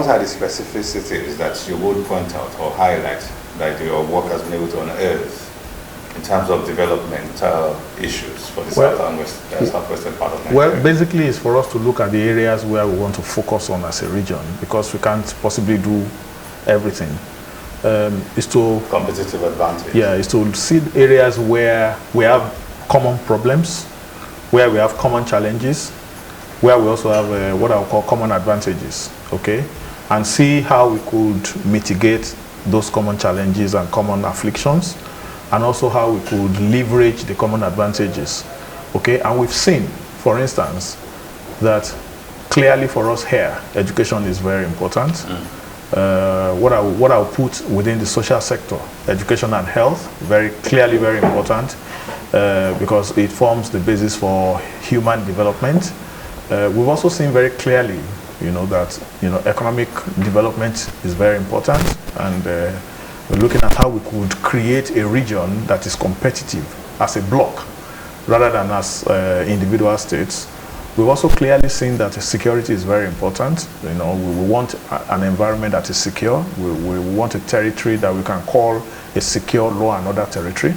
what are the specificities that you would point out or highlight that your work has been able to unearth in terms of developmental issues for the southwestern part of Nigeria? Well, basically it's for us to look at the areas where we want to focus on as a region, because we can't possibly do everything. Is to competitive advantage. Yeah, is to see areas where we have common problems, where we have common challenges, where we also have what I would call common advantages, okay? And see how we could mitigate those common challenges and common afflictions, and also how we could leverage the common advantages, okay? And we've seen, for instance, that clearly for us here, education is very important. What I'll put within the social sector, education and health, very clearly very important, because it forms the basis for human development. We've also seen very clearly, that economic development is very important, and we're looking at how we could create a region that is competitive as a bloc rather than as individual states. We've also clearly seen that security is very important. We want an environment that is secure. We want a territory that we can call a secure law and order territory.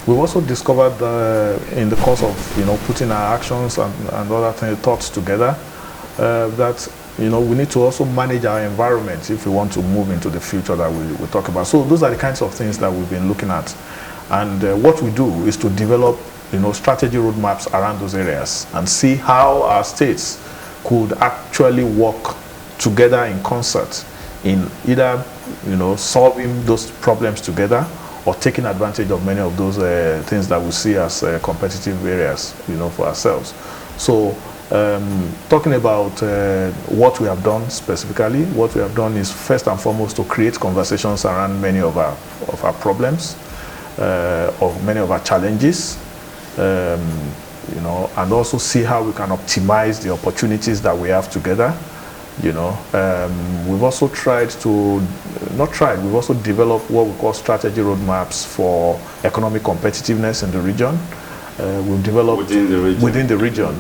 We've also discovered in the course of putting our actions and other thoughts together that we need to also manage our environment if we want to move into the future that we talk about. So those are the kinds of things that we've been looking at, and what we do is to develop strategy roadmaps around those areas and see how our states could actually work together in concert in either solving those problems together or taking advantage of many of those things that we see as competitive areas for ourselves. So talking about what we have done specifically, what we have done is first and foremost to create conversations around many of our problems, of many of our challenges, and also see how we can optimize the opportunities that we have together. We've also we've also developed what we call strategy roadmaps for economic competitiveness in the region. We've developed within the region,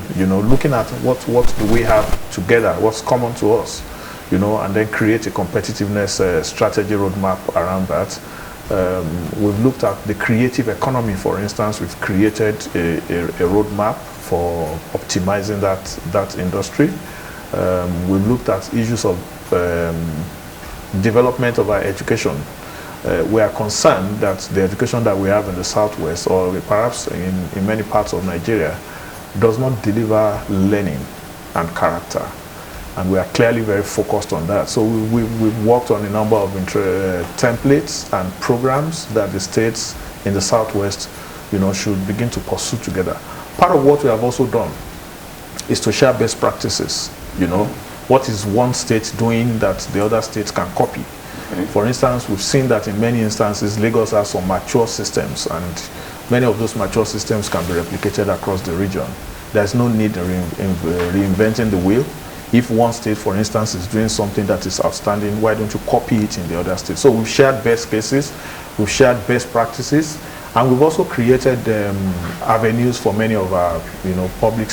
looking at what do we have together, what's common to us, and then create a competitiveness strategy roadmap around that. We've looked at the creative economy, for instance. We've created a roadmap for optimizing that industry. We've looked at issues of development of our education. We are concerned that the education that we have in the Southwest, or perhaps in many parts of Nigeria, does not deliver learning and character. And we are clearly very focused on that. So we've worked on a number of templates and programs that the states in the Southwest should begin to pursue together. Part of what we have also done is to share best practices. What is one state doing that the other states can copy? For instance, we've seen that in many instances, Lagos has some mature systems, and many of those mature systems can be replicated across the region. There's no need in reinventing the wheel. If one state, for instance, is doing something that is outstanding, why don't you copy it in the other states? So we've shared best cases, we've shared best practices, and we've also created avenues for many of our, public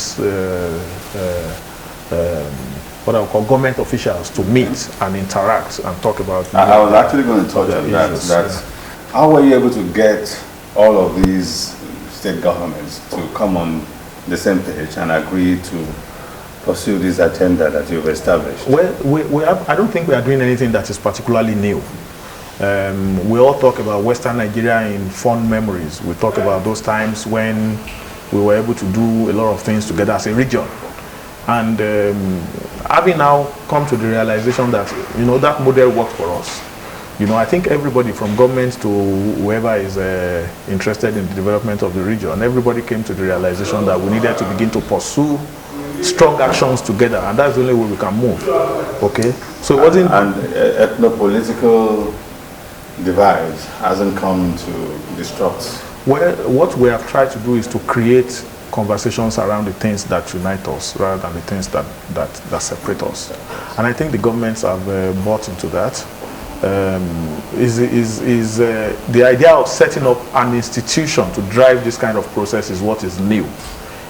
what I would call government officials to meet and interact and talk about. I was actually going to touch on that. How were you able to get all of these state governments to come on the same page and agree to pursue this agenda that you've established? Well, I don't think we are doing anything that is particularly new. We all talk about Western Nigeria in fond memories. We talk about those times when we were able to do a lot of things together as a region. And having now come to the realization that, that model worked for us. I think everybody from government to whoever is interested in the development of the region, everybody came to the realization that we needed to begin to pursue strong actions together, and that's the only way we can move. Okay? So it wasn't... And ethno-political divide hasn't come to disrupt. Well, what we have tried to do is to create conversations around the things that unite us rather than the things that separate us. And I think the governments have bought into that. The idea of setting up an institution to drive this kind of process is what is new.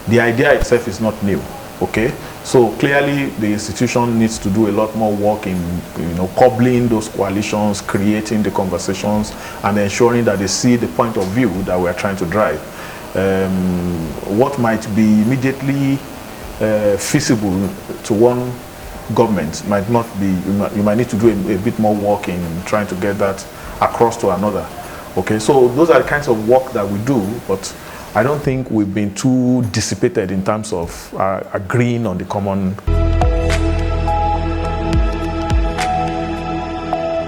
The idea itself is not new, okay? So clearly the institution needs to do a lot more work in cobbling those coalitions, creating the conversations, and ensuring that they see the point of view that we're trying to drive. What might be immediately feasible to one government might not be, you might need to do a bit more work in trying to get that across to another. Okay, so those are the kinds of work that we do, but I don't think we've been too dissipated in terms of agreeing on the common